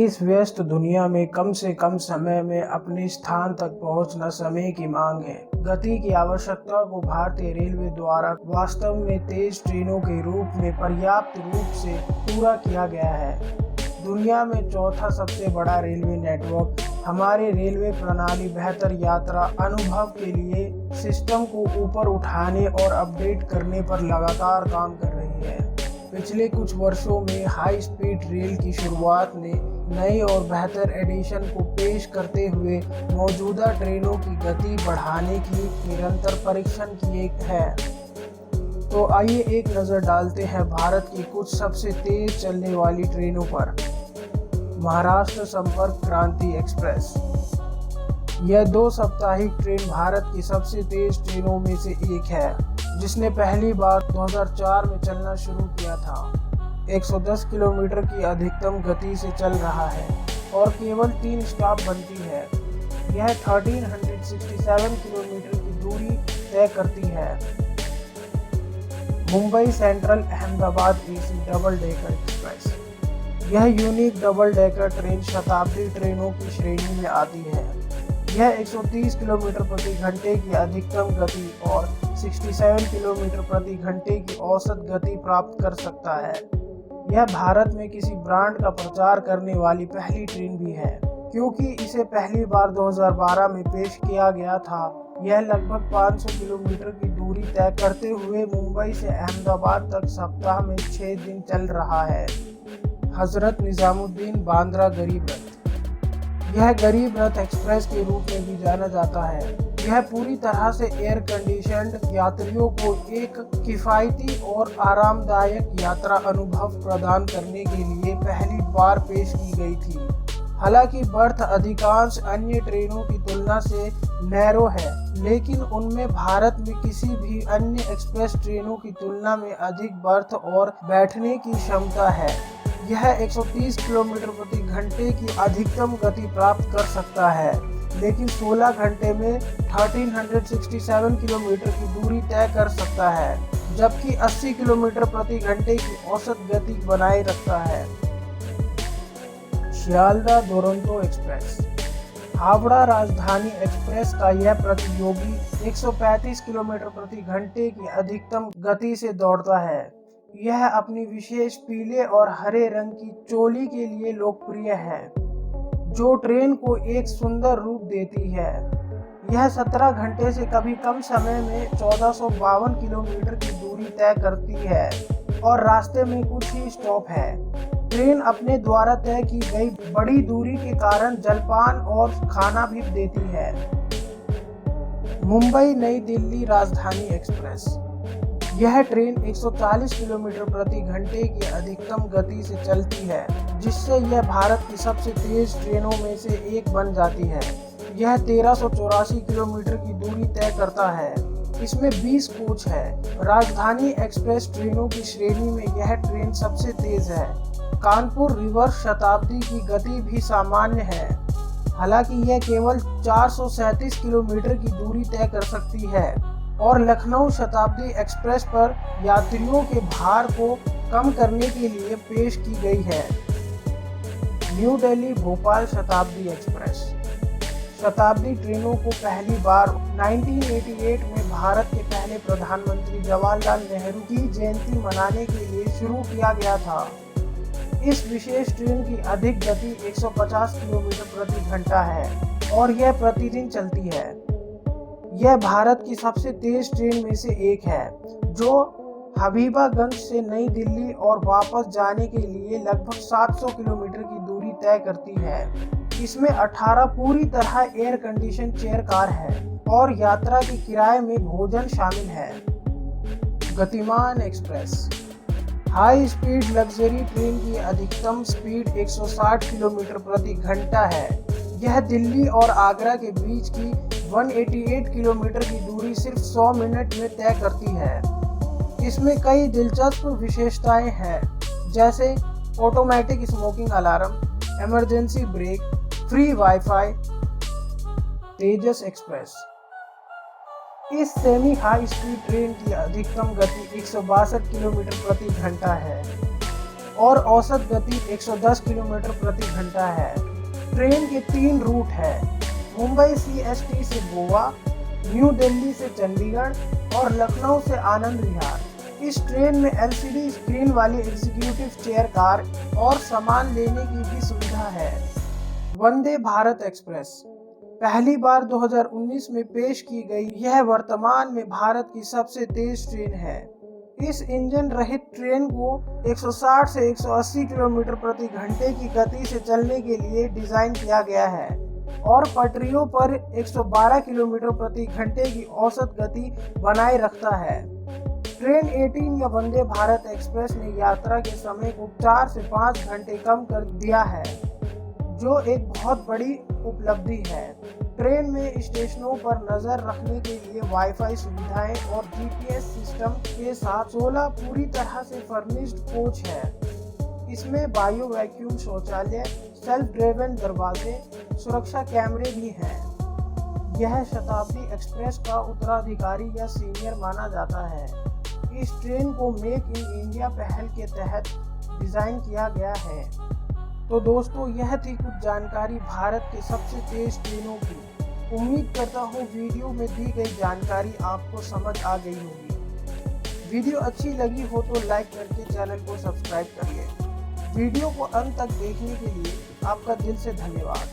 इस व्यस्त दुनिया में कम से कम समय में अपने स्थान तक पहुंचना समय की मांग है। गति की आवश्यकता को भारतीय रेलवे द्वारा वास्तव में तेज ट्रेनों के रूप में पर्याप्त रूप से पूरा किया गया है। दुनिया में चौथा सबसे बड़ा रेलवे नेटवर्क हमारे रेलवे प्रणाली बेहतर यात्रा अनुभव के लिए सिस्टम को ऊपर उठाने और अपडेट करने पर लगातार काम कर रही है। पिछले कुछ वर्षों में हाई स्पीड रेल की शुरुआत ने नए और बेहतर एडिशन को पेश करते हुए मौजूदा ट्रेनों की गति बढ़ाने की निरंतर परीक्षण किए है। तो आइए एक नज़र डालते हैं भारत की कुछ सबसे तेज चलने वाली ट्रेनों पर। महाराष्ट्र संपर्क क्रांति एक्सप्रेस। यह 2 साप्ताहिक ट्रेन भारत की सबसे तेज ट्रेनों में से एक है, जिसने पहली बार 2004 में चलना शुरू किया था। 110 किलोमीटर की अधिकतम गति से चल रहा है और केवल 3 स्टॉप बनती है। यह 1367 किलोमीटर की दूरी तय करती है। Mumbai central Ahmedabad AC double decker express. यह यूनिक डबल डेकर ट्रेन शताब्दी ट्रेनों की श्रेणी में आती है। यह 130 किलोमीटर प्रति घंटे की अधिकतम गति और 67 किलोमीटर प्रति घंटे की औसत गति प्राप्त कर सकता है। यह भारत में किसी ब्रांड का प्रचार करने वाली पहली ट्रेन भी है, क्योंकि इसे पहली बार 2012 में पेश किया गया था। यह लगभग 500 किलोमीटर की दूरी तय करते हुए मुंबई से अहमदाबाद तक सप्ताह में 6 दिन चल रहा है। हजरत निजामुद्दीन बांद्रा गरीब रथ। यह गरीब रथ एक्सप्रेस के रूप में भी जाना जाता है। यह पूरी तरह से एयर कंडीशनड यात्रियों को एक किफ़ायती और आरामदायक यात्रा अनुभव प्रदान करने के लिए पहली बार पेश की गई थी। हालांकि बर्थ अधिकांश अन्य ट्रेनों की तुलना से नैरो है, लेकिन उनमें भारत में किसी भी अन्य एक्सप्रेस ट्रेनों की तुलना में अधिक बर्थ और बैठने की क्षमता है। यह 130 किलोमीटर प्रति घंटे की अधिकतम गति प्राप्त कर सकता है, लेकिन 16 घंटे में 1367 किलोमीटर की दूरी तय कर सकता है, जबकि 80 किलोमीटर प्रति घंटे की औसत गति बनाए रखता है। शियालदह दुरंतो एक्सप्रेस। हावड़ा राजधानी एक्सप्रेस का यह प्रतियोगी 135 किलोमीटर प्रति घंटे की अधिकतम गति से दौड़ता है। यह अपनी विशेष पीले और हरे रंग की चोली के लिए लोकप्रिय है, जो ट्रेन को एक सुंदर रूप देती है। यह 17 घंटे से कभी कम समय में 1452 किलोमीटर की दूरी तय करती है और रास्ते में कुछ ही स्टॉप है। ट्रेन अपने द्वारा तय की गई बड़ी दूरी के कारण जलपान और खाना भी देती है। मुंबई नई दिल्ली राजधानी एक्सप्रेस। यह ट्रेन 140 किलोमीटर प्रति घंटे की अधिकतम गति से चलती है, जिससे यह भारत की सबसे तेज ट्रेनों में से एक बन जाती है। यह 1384 किलोमीटर की दूरी तय करता है। इसमें 20 कोच है। राजधानी एक्सप्रेस ट्रेनों की श्रेणी में यह ट्रेन सबसे तेज है। कानपुर रिवर्स शताब्दी की गति भी सामान्य है, हालांकि यह केवल 437 किलोमीटर की दूरी तय कर सकती है और लखनऊ शताब्दी एक्सप्रेस पर यात्रियों के भार को कम करने के लिए पेश की गई है। न्यू दिल्ली भोपाल शताब्दी एक्सप्रेस। शताब्दी ट्रेनों को पहली बार 1988 में भारत के पहले प्रधानमंत्री जवाहरलाल नेहरू की जयंती मनाने के लिए शुरू किया गया था। इस विशेष ट्रेन की अधिक गति 150 किलोमीटर प्रति घंटा है और यह प्रतिदिन चलती है। यह भारत की सबसे तेज ट्रेन में से एक है, जो हबीबागंज से नई दिल्ली और वापस जाने के लिए लगभग 700 किलोमीटर की दूरी तय करती है। इसमें 18 पूरी तरह एयर कंडीशन चेयर कार है और यात्रा के किराए में भोजन शामिल है। गतिमान express. High speed luxury train की अधिकतम स्पीड 160 किलोमीटर प्रति घंटा है। यह दिल्ली और आगरा के बीच की 188 किलोमीटर की दूरी सिर्फ 100 मिनट में तय करती है। इसमें कई दिलचस्प विशेषताएं हैं, जैसे automatic smoking alarm, emergency brake, free wifi. Tejas express. इस सेमी हाई स्पीड ट्रेन की अधिकतम गति 162 किलोमीटर प्रति घंटा है। और औसत गति 110 किलोमीटर प्रति घंटा है। ट्रेन के 3 रूट है, मुंबई CST से गोवा, न्यू दिल्ली से चंडीगढ़ और लखनऊ से आनंद विहार। इस ट्रेन में LCD स्क्रीन वाली एग्जीक्यूटिव चेयर कार और सामान लेने की भी सुविधा है। वंदे भारत एक्सप्रेस पहली बार 2019 में पेश की गई, यह वर्तमान में भारत की सबसे तेज ट्रेन है। इस इंजन रहित ट्रेन को 160 से 180 किलोमीटर प्रति घंटे की गति से चलने के लिए डिजाइन किया गया है और पटरियों पर 112 किलोमीटर प्रति घंटे की औसत गति बनाए रखता है। ट्रेन 18 या वंदे भारत एक्सप्रेस ने यात्रा के समय को 4 से 5 घंटे कम कर दिया है, जो एक बहुत बड़ी उपलब्धि है। ट्रेन में स्टेशनों पर नजर रखने के लिए वाईफाई सुविधाएं और GPS सिस्टम के साथ 16 पूरी तरह से फर्निश्ड कोच है। इसमें बायो वैक्यूम शौचालय, सेल्फ ड्राइवन दरवाजे, सुरक्षा कैमरे भी हैं। यह शताब्दी एक्सप्रेस का उत्तराधिकारी या सीनियर माना जाता है। इस ट्रेन को मेक इन इंडिया पहल के तहत डिजाइन किया गया है। तो दोस्तों, यह थी कुछ जानकारी भारत के सबसे तेज ट्रेनों की। उम्मीद करता हूँ वीडियो में दी गई जानकारी आपको समझ आ गई होगी। वीडियो अच्छी लगी हो तो लाइक करके चैनल को सब्सक्राइब करिए। वीडियो को अंत तक देखने के लिए आपका दिल से धन्यवाद।